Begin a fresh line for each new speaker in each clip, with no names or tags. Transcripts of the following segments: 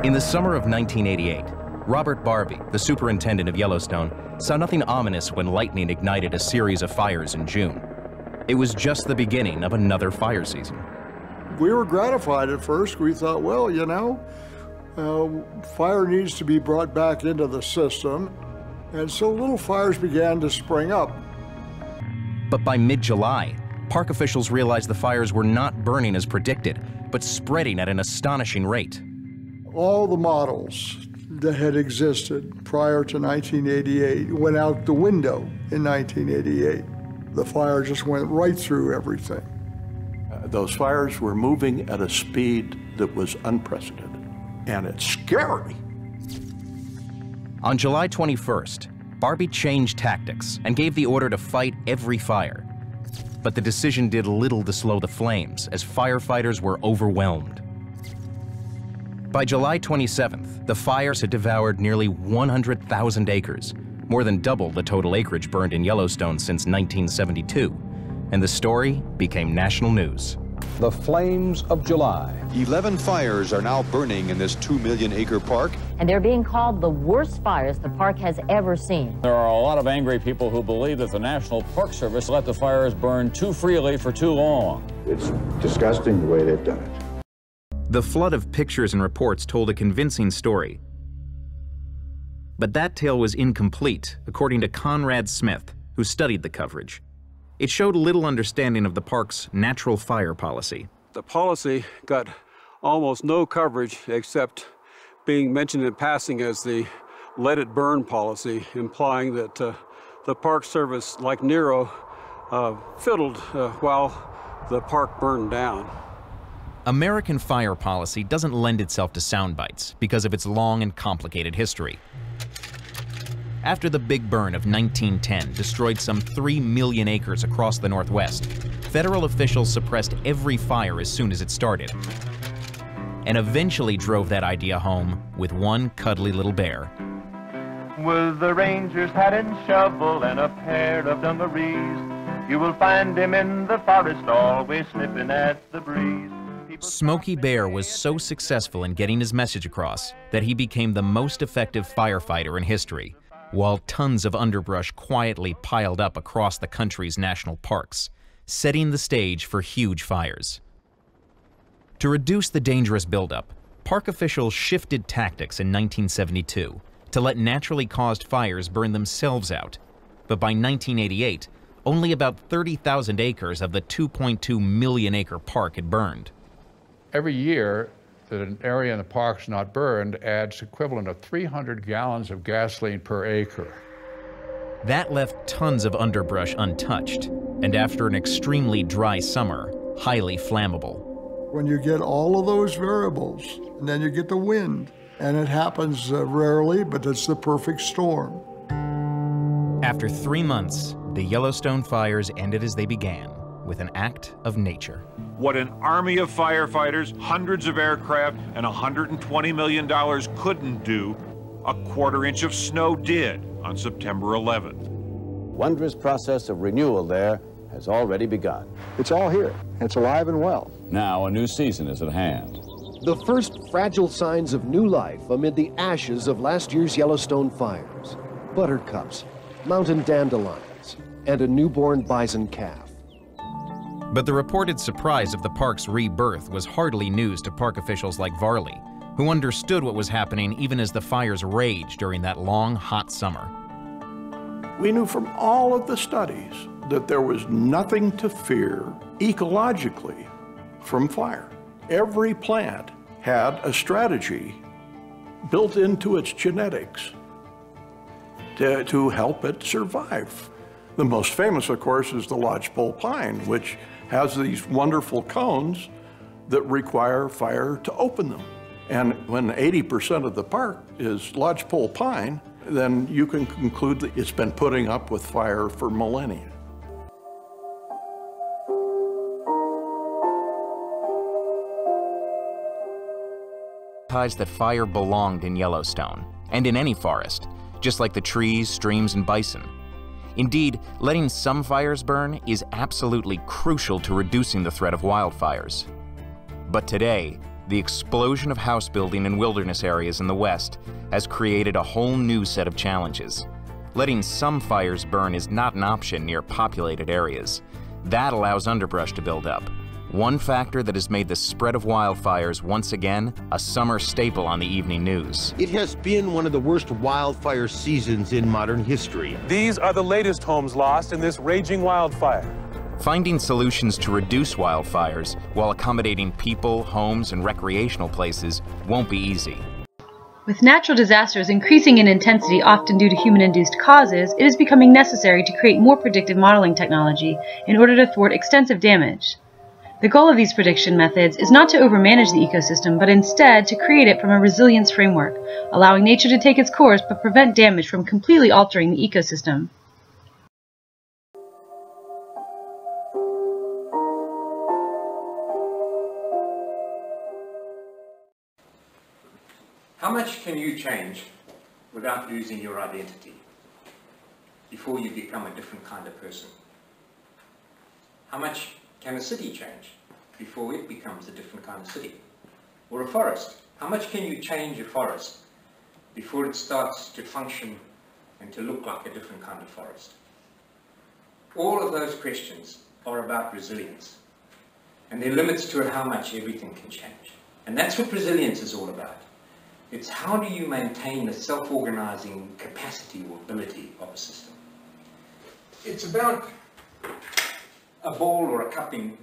In the summer of 1988, Robert Barbee, the superintendent of Yellowstone, saw nothing ominous when lightning ignited a series of fires in June. It was just the beginning of another fire season.
We were gratified at first. We thought, well, you know, fire needs to be brought back into the system. And so little fires began to spring up.
But by mid-July, park officials realized the fires were not burning as predicted, but spreading at an astonishing rate.
All the models that had existed prior to 1988 went out the window in 1988. The fire just went right through everything.
Those fires were moving at a speed that was unprecedented, and it's scary.
On July 21st, Barbee changed tactics and gave the order to fight every fire. But the decision did little to slow the flames, as firefighters were overwhelmed. By July 27th, the fires had devoured nearly 100,000 acres, more than double the total acreage burned in Yellowstone since 1972, and the story became national news.
The flames of July.
11 fires are now burning in this 2 million acre park.
And they're being called the worst fires the park has ever seen.
There are a lot of angry people who believe that the National Park Service let the fires burn too freely for too long.
It's disgusting the way they've done it.
The flood of pictures and reports told a convincing story. But that tale was incomplete, according to Conrad Smith, who studied the coverage. It showed little understanding of the park's natural fire policy.
The policy got almost no coverage except being mentioned in passing as the let it burn policy, implying that the Park Service, like Nero, fiddled while the park burned down.
American fire policy doesn't lend itself to sound bites because of its long and complicated history. After the Big Burn of 1910 destroyed some 3 million acres across the Northwest, federal officials suppressed every fire as soon as it started, and eventually drove that idea home with one cuddly little bear.
With the ranger's hat and shovel and a pair of dungarees, you will find him in the forest always sniffing at the breeze.
Smokey Bear was so successful in getting his message across that he became the most effective firefighter in history, while tons of underbrush quietly piled up across the country's national parks, setting the stage for huge fires. To reduce the dangerous buildup, park officials shifted tactics in 1972 to let naturally caused fires burn themselves out. But by 1988, only about 30,000 acres of the 2.2 million acre park had burned.
Every year that an area in the park's not burned adds equivalent of 300 gallons of gasoline per acre.
That left tons of underbrush untouched, and after an extremely dry summer, highly flammable.
When you get all of those variables, and then you get the wind, and it happens rarely, but it's the perfect storm.
After 3 months, the Yellowstone fires ended as they began, with an act of nature.
What an army of firefighters, hundreds of aircraft, and $120 million couldn't do, a quarter-inch of snow did on September 11th.
Wondrous process of renewal there has already begun.
It's all here. It's alive and well.
Now a new season is at hand.
The first fragile signs of new life amid the ashes of last year's Yellowstone fires. Buttercups, mountain dandelions, and a newborn bison calf.
But the reported surprise of the park's rebirth was hardly news to park officials like Varley, who understood what was happening even as the fires raged during that long, hot summer.
We knew from all of the studies that there was nothing to fear ecologically from fire. Every plant had a strategy built into its genetics to help it survive. The most famous, of course, is the lodgepole pine, which has these wonderful cones that require fire to open them. And when 80% of the park is lodgepole pine, then you can conclude that it's been putting up with fire for millennia.
That fire belonged in Yellowstone, and in any forest, just like the trees, streams, and bison. Indeed, letting some fires burn is absolutely crucial to reducing the threat of wildfires. But today, the explosion of house building in wilderness areas in the West has created a whole new set of challenges. Letting some fires burn is not an option near populated areas. That allows underbrush to build up. One factor that has made the spread of wildfires once again a summer staple on the evening news.
It has been one of the worst wildfire seasons in modern history.
These are the latest homes lost in this raging wildfire.
Finding solutions to reduce wildfires while accommodating people, homes, and recreational places won't be easy.
With natural disasters increasing in intensity, often due to human-induced causes, it is becoming necessary to create more predictive modeling technology in order to thwart extensive damage. The goal of these prediction methods is not to overmanage the ecosystem, but instead to create it from a resilience framework, allowing nature to take its course but prevent damage from completely altering the ecosystem.
How much can you change without losing your identity before you become a different kind of person? How much can a city change before it becomes a different kind of city? Or a forest? How much can you change a forest before it starts to function and to look like a different kind of forest? All of those questions are about resilience. And there are limits to how much everything can change. And that's what resilience is all about. It's how do you maintain the self-organizing capacity or ability of a system. It's about a ball or a cup in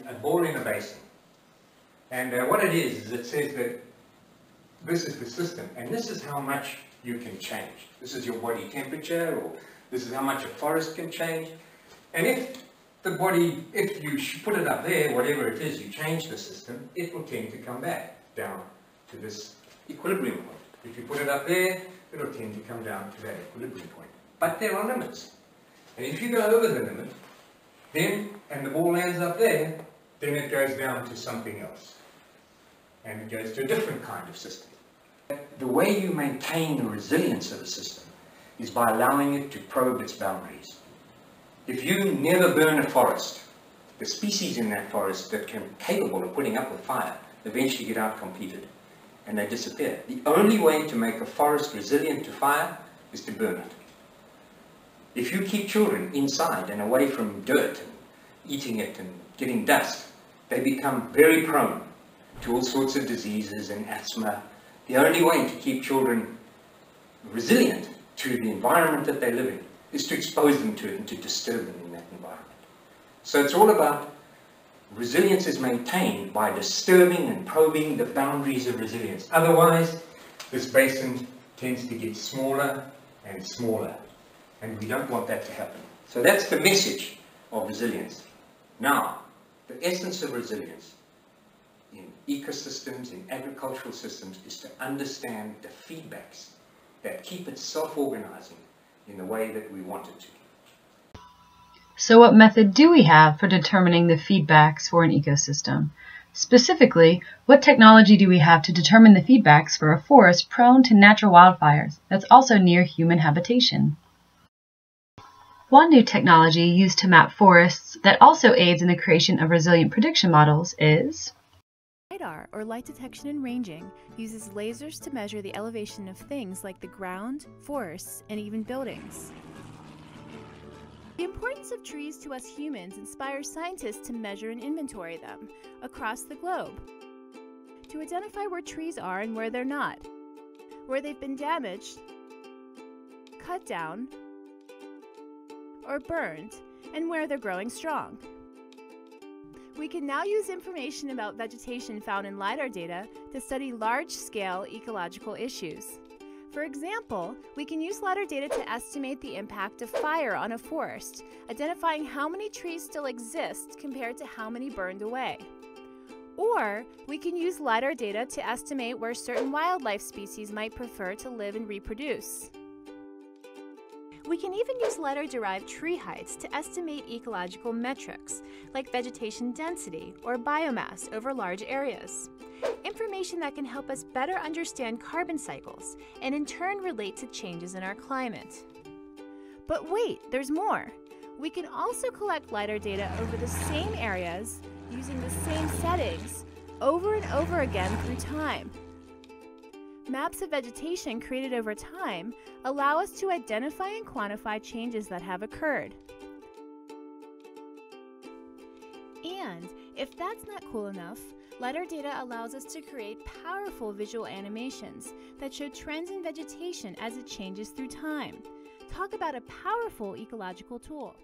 a ball in a basin. And what it is it says that this is the system, and this is how much you can change. This is your body temperature, or this is how much a forest can change. And if you put it up there, whatever it is, you change the system, it will tend to come back down to this equilibrium point. If you put it up there, it will tend to come down to that equilibrium point. But there are limits. And if you go over the limit, and the ball lands up there, then it goes down to something else. And it goes to a different kind of system. The way you maintain the resilience of a system is by allowing it to probe its boundaries. If you never burn a forest, the species in that forest that are capable of putting up with fire eventually get outcompeted and they disappear. The only way to make a forest resilient to fire is to burn it. If you keep children inside and away from dirt and eating it and getting dust, they become very prone to all sorts of diseases and asthma. The only way to keep children resilient to the environment that they live in is to expose them to it and to disturb them in that environment. So it's all about resilience is maintained by disturbing and probing the boundaries of resilience. Otherwise, this basin tends to get smaller and smaller. And we don't want that to happen. So that's the message of resilience. Now, the essence of resilience in ecosystems, in agricultural systems, is to understand the feedbacks that keep it self-organizing in the way that we want it to.
So what method do we have for determining the feedbacks for an ecosystem? Specifically, what technology do we have to determine the feedbacks for a forest prone to natural wildfires that's also near human habitation? One new technology used to map forests that also aids in the creation of resilient prediction models is
LiDAR, or light detection and ranging, uses lasers to measure the elevation of things like the ground, forests, and even buildings. The importance of trees to us humans inspires scientists to measure and inventory them across the globe, to identify where trees are and where they're not, where they've been damaged, cut down, or burned, and where they're growing strong. We can now use information about vegetation found in LiDAR data to study large-scale ecological issues. For example, we can use LiDAR data to estimate the impact of fire on a forest, identifying how many trees still exist compared to how many burned away. Or we can use LiDAR data to estimate where certain wildlife species might prefer to live and reproduce. We can even use LiDAR-derived tree heights to estimate ecological metrics, like vegetation density or biomass over large areas. Information that can help us better understand carbon cycles and in turn relate to changes in our climate. But wait, there's more. We can also collect LiDAR data over the same areas using the same settings over and over again through time. Maps of vegetation created over time allow us to identify and quantify changes that have occurred. And if that's not cool enough, LiDAR data allows us to create powerful visual animations that show trends in vegetation as it changes through time. Talk about a powerful ecological tool.